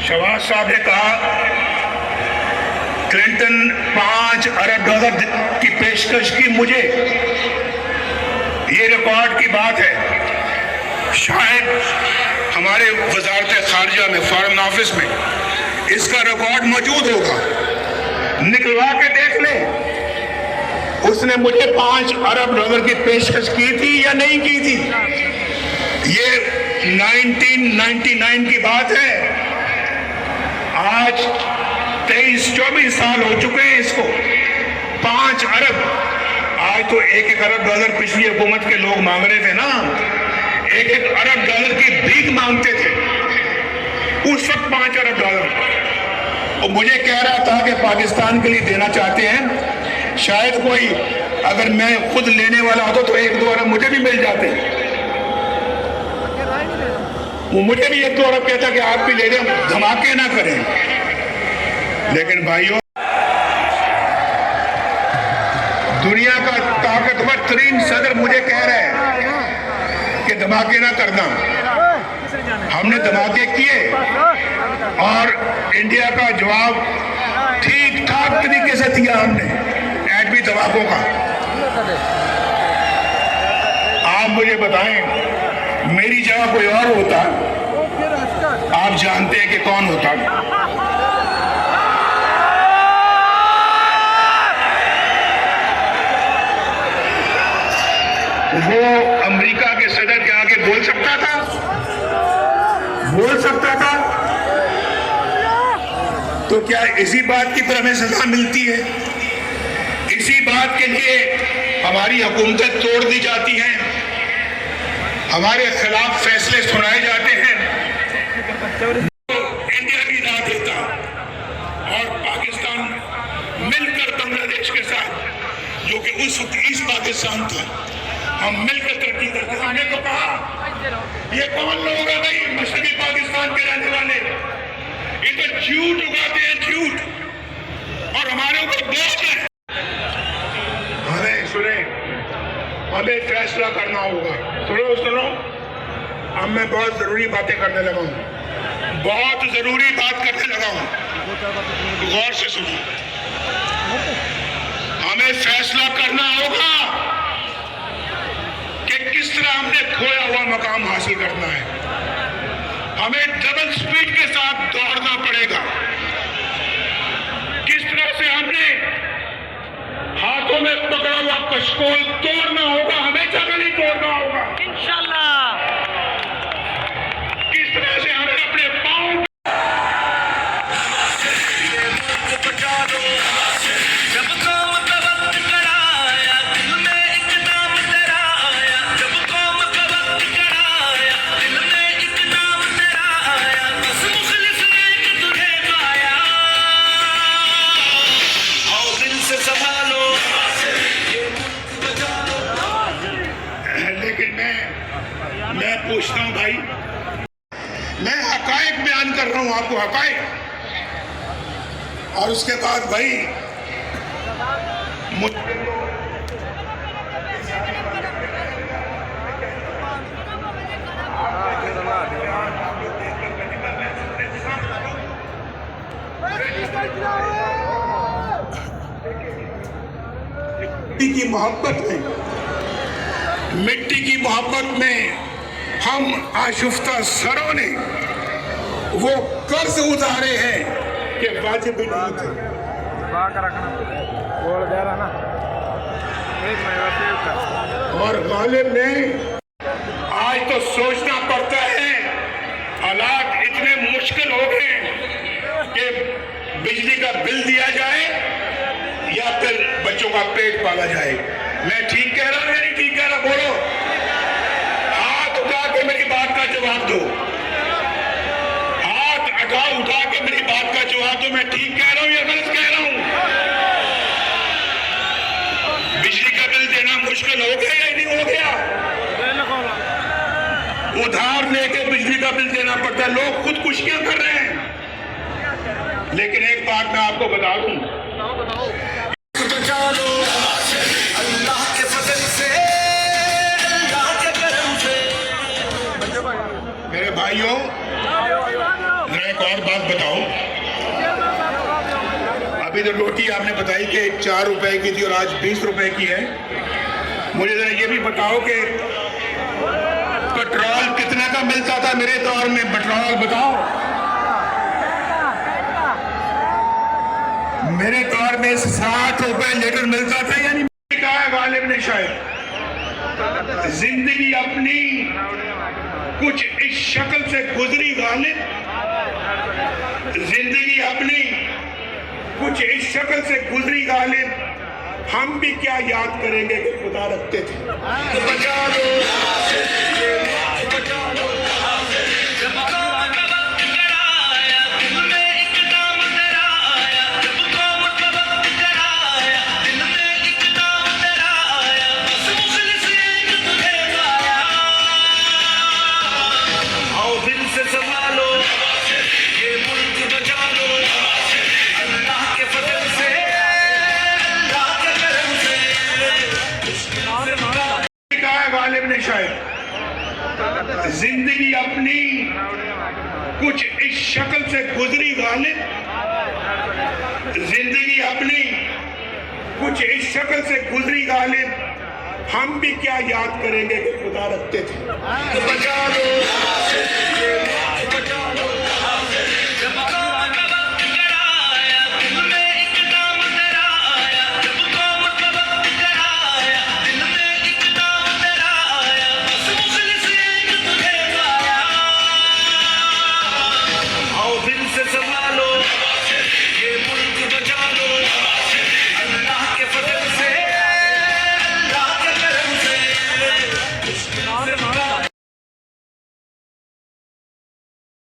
शहबाज साहब ने कहा क्लिंटन 5 अरब डॉलर की पेशकश की मुझे, ये रिकॉर्ड की बात है। शायद हमारे वजारत खारजा में, फॉरेन ऑफिस में इसका रिकॉर्ड मौजूद होगा, निकलवा के देख ले उसने मुझे 5 अरब डॉलर की पेशकश की थी या नहीं की थी। ये 1999 की बात है, आज 23-24 साल हो चुके हैं इसको। 5 अरब, आज तो 1-1 अरब डॉलर पिछली हुकूमत के लोग मांग रहे थे ना, 1-1 अरब डॉलर की भीख मांगते थे उस वक्त। 5 अरब डॉलर और मुझे कह रहा था कि पाकिस्तान के लिए देना चाहते हैं। शायद कोई, अगर मैं खुद लेने वाला होता तो 1-2 अरब मुझे भी मिल जाते। वो मुझे भी 1-2 अरब कहता कि आप भी ले लें, धमाके ना करें। लेकिन भाइयों, दुनिया का ताकतवर तरीन सदर मुझे कह रहा है कि धमाके ना करना। हमने धमाके किए और इंडिया का जवाब ठीक ठाक तरीके से दिया हमने, एटमी धमाकों का। आप मुझे बताएं, मेरी जगह कोई और होता, आप जानते हैं कि कौन होता। वो अमेरिका के सदर के आगे बोल सकता था, तो क्या इसी बात की पर हमें सजा मिलती है? इसी बात के लिए हमारी हुकूमतें तोड़ दी जाती हैं, हमारे खिलाफ फैसले सुनाए जाते हैं। इंडिया भी दाद देता और पाकिस्तान मिलकर बांग्लादेश के साथ, जो कि उस वक्त ईस्ट पाकिस्तान था, हम मिलकर तरक्की करते। हमने तो कहा ये कौन लोग हैं भाई मशरकी पाकिस्तान के रहने वाले, ये तो झूठ उगाते हैं, झूठ, और हमारे ऊपर बोझ है। हमें सुने, हमें फैसला करना होगा। सुनो, अब मैं बहुत जरूरी बातें करने लगा हूं, बहुत जरूरी बात करने लगा हूं, गौर से सुनो। हमें फैसला करना होगा कि किस तरह हमने खोया हुआ मकाम हासिल करना है। हमें डबल स्पीड के साथ दौड़ना पड़ेगा। किस तरह से हमने हाथों में पकड़ा हुआ कशकोल तोड़ना होगा, हमें जगह नहीं तोड़ना होगा इंशाल्लाह। किस तरह से हमें अपने पांव पूछता हूं भाई, मैं हकायक बयान कर रहा हूं आपको, हकायक। और उसके बाद भाई मिट्टी की मोहब्बत में हम आशुफ्ता सरों ने वो कर्ज उतारे हैं कि वाजिब नहीं थे। और गालिब ने आज तो सोचना पड़ता है, हालात इतने मुश्किल हो गए कि बिजली का बिल दिया जाए या फिर बच्चों का पेट पाला जाए। मैं ठीक कह रहा हूं या नहीं ठीक कह रहा? बोलो, मेरी बात का जवाब दो, हाथ उठा के मेरी बात का जवाब दो। मैं ठीक कह रहा हूं या गलत कह रहा हूं? बिजली का बिल देना मुश्किल हो गया या नहीं हो गया? उधार लेके बिजली का बिल देना पड़ता है, लोग खुदकुशियां कर रहे हैं। लेकिन एक बात मैं आपको बता दूं, भाइयों, मैं एक और बात बताऊं। अभी तो रोटी आपने बताई कि 4 रुपए की थी और आज 20 रुपए की है। मुझे जरा ये भी बताओ कि पेट्रोल कितने का मिलता था मेरे दौर में? पेट्रोल बताओ। मेरे दौर में 60 रुपए लीटर मिलता था। यानी कहा है गालिब ने शायद, जिंदगी अपनी कुछ इस शक्ल से गुजरी गालिब, जिंदगी अपनी कुछ इस शक्ल से गुजरी गालिब, हम भी क्या याद करेंगे कि खुदा रखते थे। तो बचा लो, बचा लो। गालिब ने शायद, जिंदगी अपनी कुछ इस शक्ल से गुजरी गालिब, जिंदगी अपनी कुछ इस शक्ल से गुजरी गालिब, हम भी क्या याद करेंगे कि खुदा रखते थे। तो बचा लो।